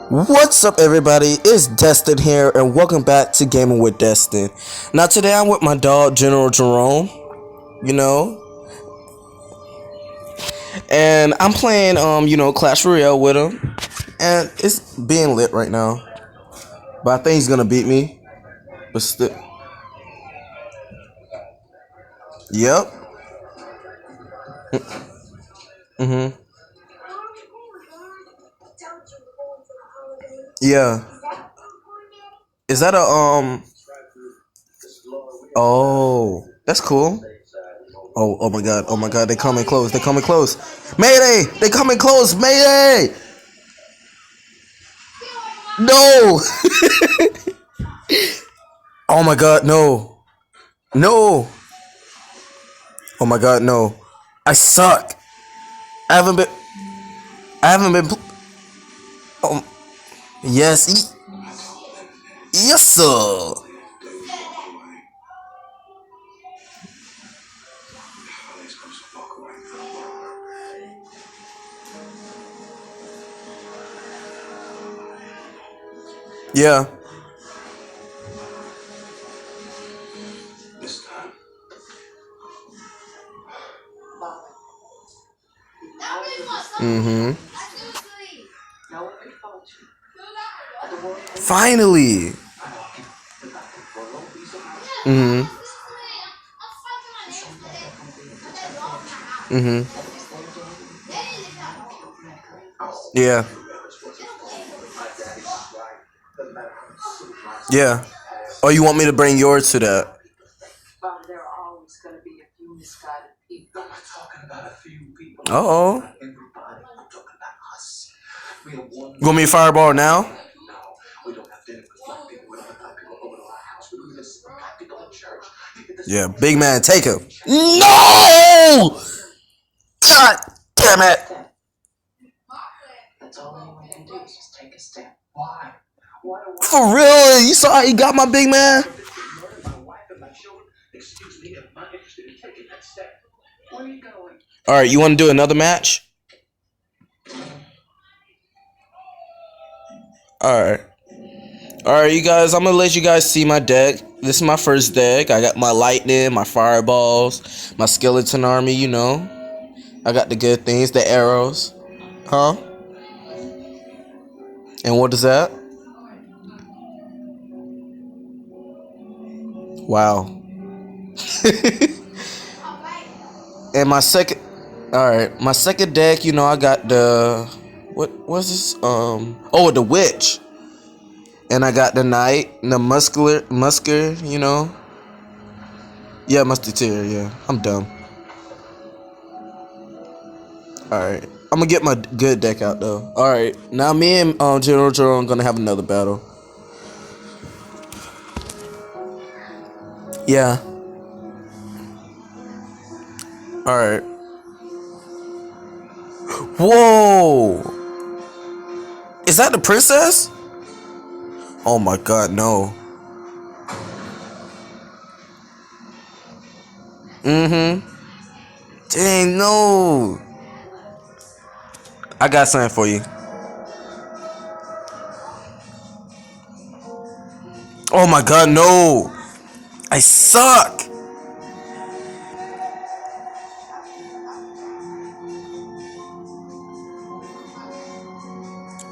What's up, everybody? It's Destin here, and welcome back to Gaming with Destin. Now, today I'm with my dog, General Jahrome, you know, and I'm playing, Clash Royale with him, and it's being lit right now. But I think he's gonna beat me. But still, yep. Mhm. Yeah. Is that a? Oh, that's cool. Oh my god. Oh my god. They coming close. They coming close. Mayday! They coming close. Mayday! No! Oh my god. No. No. Oh my god. No. I suck. I haven't been. I haven't been. Oh, yes. Yes, sir. Yeah. Mm-hmm. Finally. Mm-hmm. Mm-hmm. Yeah. Yeah. Oh, you want me to bring yours to that? Uh-oh. You want me to fireball now? Yeah, big man, take him. No! God damn it! For real? You saw how he got my big man? Alright, you want to do another match? Alright. Alright, you guys, I'm gonna let you guys see my deck. This is my first deck. I got my lightning, my fireballs, my skeleton army, you know. I got the good things, the arrows. Huh? And what is that? Wow. And my second, all right, my second deck, you know, I got the what was this? Oh, the witch, and I got the knight, and the musker, you know. Yeah, musketeer. Yeah, I'm dumb. All right, I'm gonna get my good deck out though. All right, now me and General Jahrome gonna have another battle. Yeah. All right. Whoa! Is that the princess? Oh my God, no. Mm-hmm. Dang, no. I got something for you. Oh my God, no. I suck.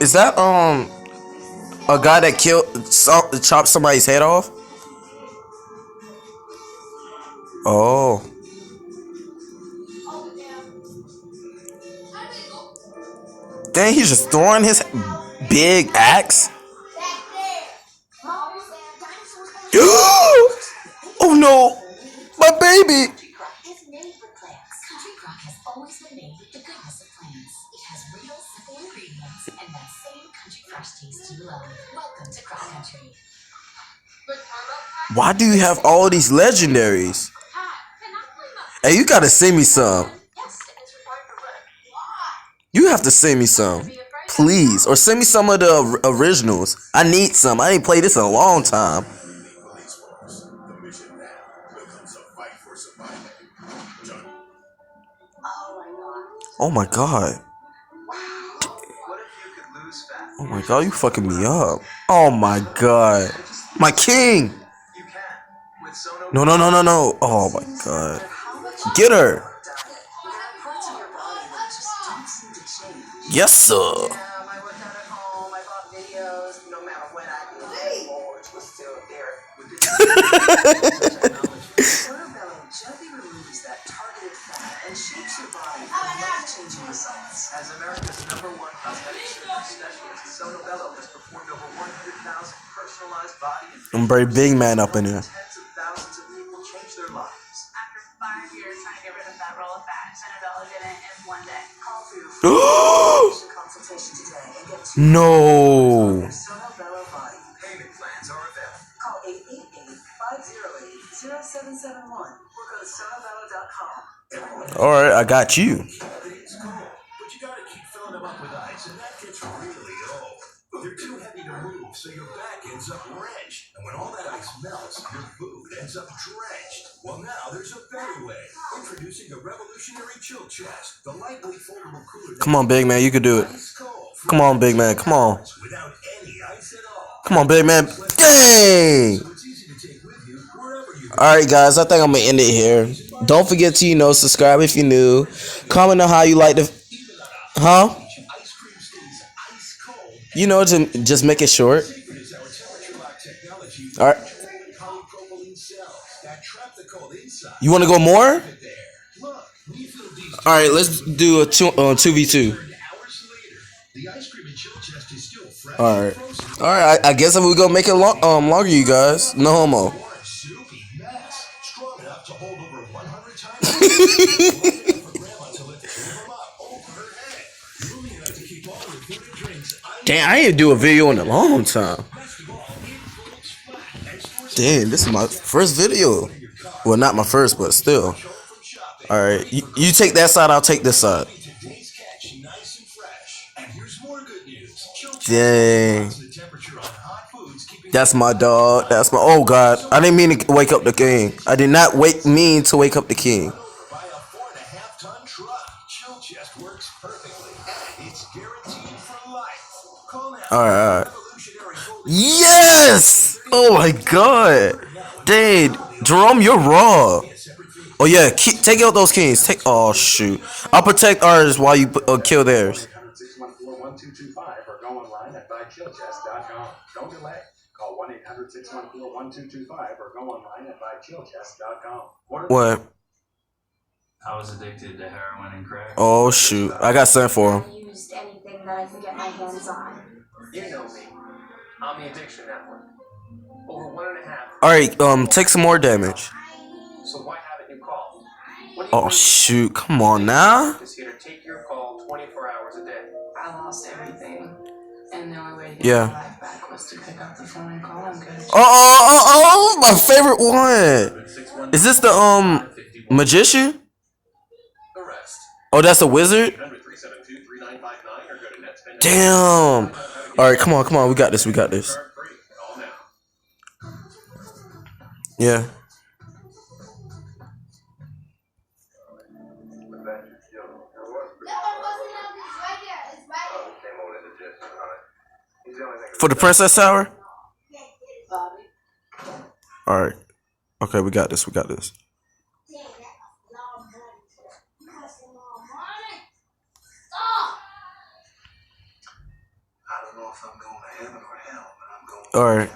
Is that a guy that chopped somebody's head off? Oh. Dang, he's just throwing his big axe. Oh no, my baby. Why do you have all these legendaries? Hey, you gotta send me some. You have to send me some. Please. Or send me some of the originals. I need some. I ain't played this in a long time. Oh my God. Oh my god, you fucking me up. Oh my god. My king. No, no, no, no, no. Oh my god. Get her. Yes, sir. I'm very big man up in here. No. All right, I got you. They're too heavy to move, so your back ends up wrenched. And when all that ice melts, your food ends up drenched. Well, now there's a better way. Introducing the revolutionary chill chest, the lightly foldable cooler. Come on, big man, you can do it. Come on, big man, come on. Without any ice at all. Come on, big man. Dang! Alright, guys, I think I'm gonna end it here. Don't forget to, subscribe if you're new. Comment on how you like the. Huh? To just make it short. All right. You want to go more? All right, let's do a 2v2. All right. All right. I guess we're gonna make it longer, you guys. No homo. Damn, I didn't do a video in a long time. Damn, this is my first video. Well, not my first, but still. Alright, you take that side, I'll take this side. Dang. That's my dog. That's my. Oh, God. I didn't mean to wake up the king. I did not mean to wake up the king. Alright. Yes! Oh my god! Dang, Jerome, you're raw. Oh yeah, take out those kings. Oh shoot. I'll protect ours while you kill theirs. What? I was addicted to heroin and crack. Oh shoot, I got sent for him. Used anything that I could get my hands on. You know me. I'm the addiction network. Over 1.5. Alright, take some more damage. So why haven't you called? Oh shoot, come on now. Just here to take your call 24 hours a day. I lost everything. And the only way to get my life back was to pick up the phone and call him. Oh, my favorite one. Is this the magician? Oh, that's a wizard? Damn. Alright, come on. We got this. Yeah. For the Princess Tower? Alright. Okay, we got this. Alright.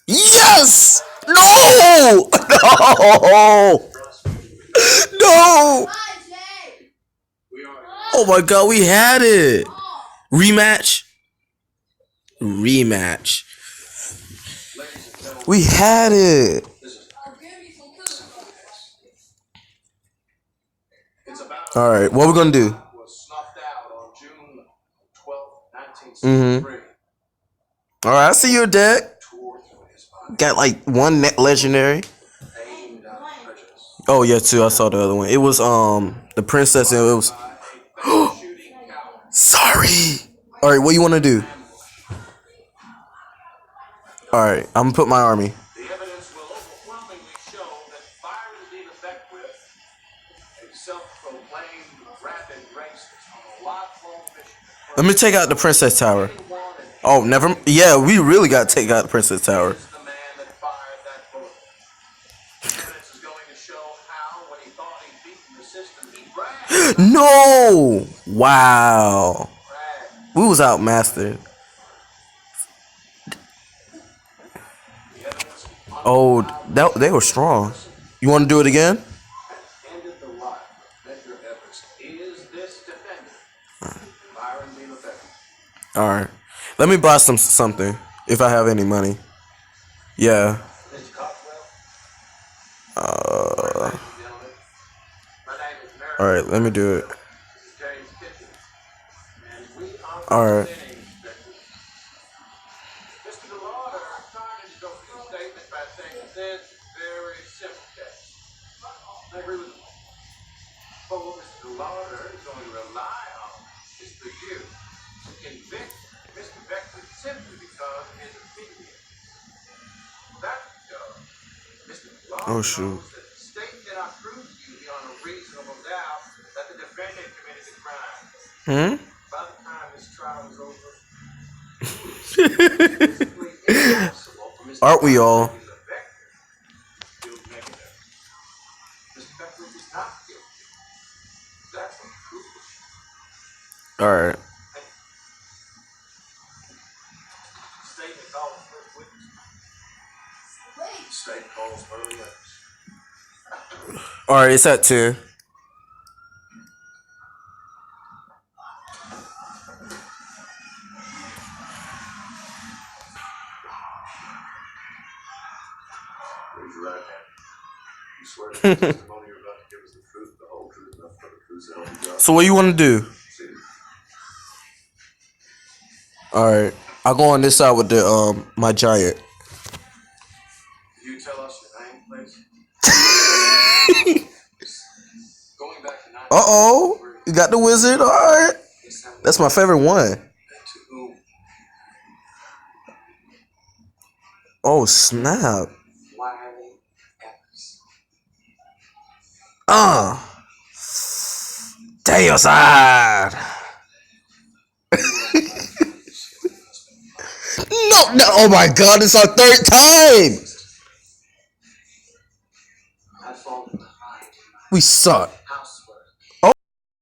Yes! No! No! No! Oh my god, we had it! Rematch? We had it! Alright, what we gonna do? Alright, I see your deck. Got like one legendary. Oh yeah, two. I saw the other one. It was the princess and it was sorry. Alright, what you wanna do? Alright, I'm gonna put my army. The evidence will overwhelmingly show that fire is ineffective. Let me take out the Princess Tower. Oh, never. Yeah, we really got to take out the Princess Tower. No! Wow. We was outmastered. Oh, they were strong. You want to do it again? All right. Let me buy something if I have any money. Yeah. All right. Let me do it. All right. Oh shoot. Hmm? Aren't we all? All right. All right, it's at 10. So what you want to do? All right, I'll go on this side with the my giant. Uh-oh, you got the wizard. All right, that's my favorite one. Oh snap. Damn side. No, oh my god, it's our third time. We suck.